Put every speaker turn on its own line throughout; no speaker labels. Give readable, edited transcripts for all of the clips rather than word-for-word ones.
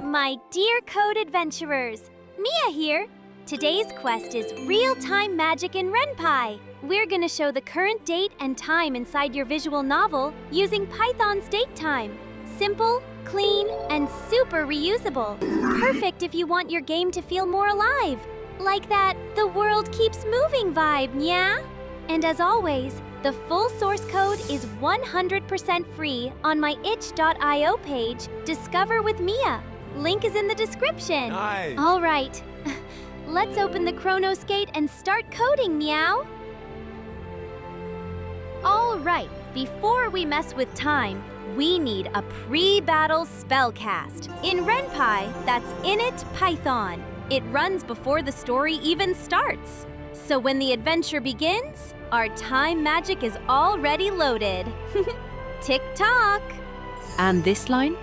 My dear code adventurers, Mia here. Today's quest is real-time magic in Ren'Py. We're gonna show the current date and time inside your visual novel using Python's datetime. Simple, clean, and super reusable. Perfect if you want your game to feel more alive. Like that the world keeps moving vibe, yeah? And as always, the full source code is 100% free on my itch.io page, Discover with Mia. Link is in the description.
Nice.
All right, let's open the Chronos gate and start coding, Meow. All right, before we mess with time, we need a pre-battle spellcast. In Ren'Py, that's init Python. It runs before the story even starts. So when the adventure begins, our time magic is already loaded. Tick-tock!
And this line?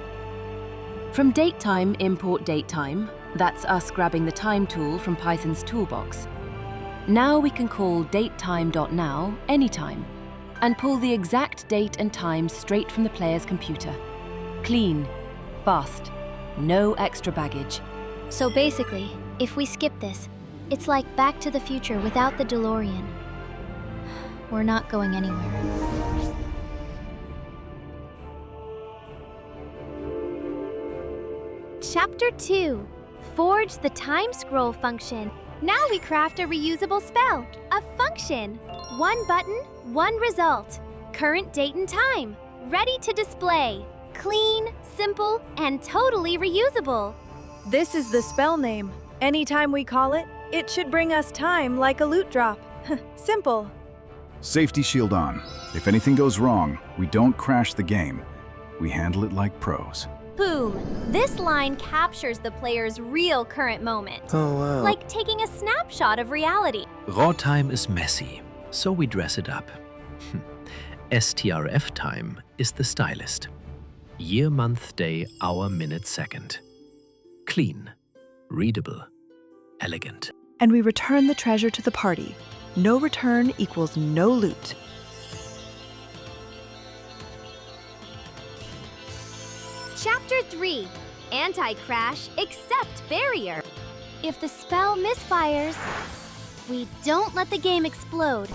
From datetime, import datetime. That's us grabbing the time tool from Python's toolbox. Now we can call datetime.now anytime and pull the exact date and time straight from the player's computer. Clean, fast, no extra baggage.
So basically, if we skip this, it's like Back to the Future without the DeLorean. We're not going anywhere. Chapter 2. Forge the time scroll function. Now we craft a reusable spell, a function. One button, one result. Current date and time. Ready to display. Clean, simple, and totally reusable.
This is the spell name. Anytime we call it, it should bring us time like a loot drop. Simple.
Safety shield on. If anything goes wrong, we don't crash the game. We handle it like pros.
Boom! This line captures the player's real current moment.
Oh, wow.
Like taking a snapshot of reality.
Raw time is messy, so we dress it up. strftime is the stylist. Year, month, day, hour, minute, second. Clean, readable, elegant.
And we return the treasure to the party. No return equals no loot.
Chapter 3. Anti-crash except barrier. If the spell misfires, we don't let the game explode.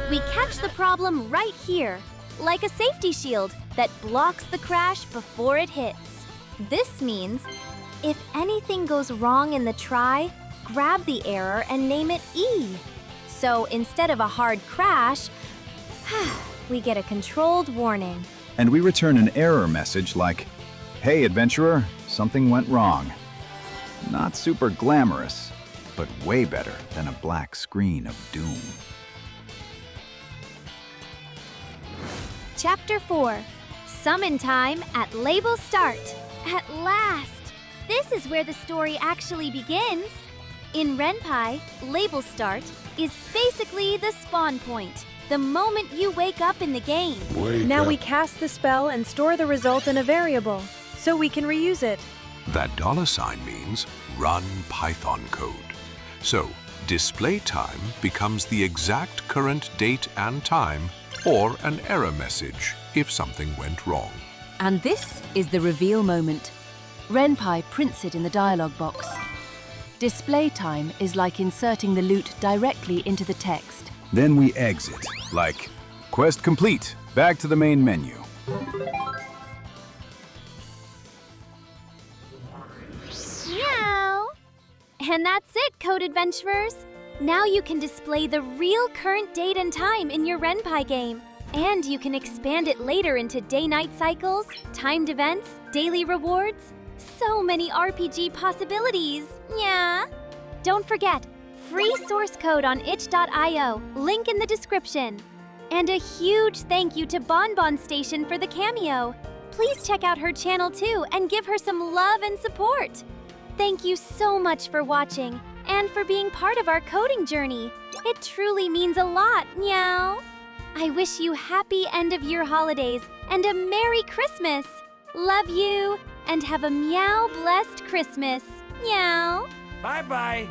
We catch the problem right here, like a safety shield that blocks the crash before it hits. This means, if anything goes wrong in the try, grab the error and name it E. So instead of a hard crash, we get a controlled warning.
And we return an error message like, "Hey adventurer, something went wrong." Not super glamorous, but way better than a black screen of doom.
Chapter 4. Summon time at label start. At last! This is where the story actually begins. In Ren'Py, label start is basically the spawn point, the moment you wake up in the game.
Now we cast the spell and store the result in a variable, so we can reuse it.
That $ means run Python code. So display time becomes the exact current date and time, or an error message if something went wrong.
And this is the reveal moment. Ren'Py prints it in the dialog box. Display time is like inserting the loot directly into the text.
Then we exit, like, quest complete, back to the main menu.
Meow! And that's it, code adventurers. Now you can display the real current date and time in your Ren'Py game. And you can expand it later into day-night cycles, timed events, daily rewards. So many RPG possibilities, yeah? Don't forget, free source code on itch.io, link in the description. And a huge thank you to Bonbon Station for the cameo. Please check out her channel too and give her some love and support. Thank you so much for watching and for being part of our coding journey. It truly means a lot, meow. I wish you happy end-of-year holidays and a Merry Christmas. Love you, and have a meow-blessed Christmas. Meow.
Bye-bye.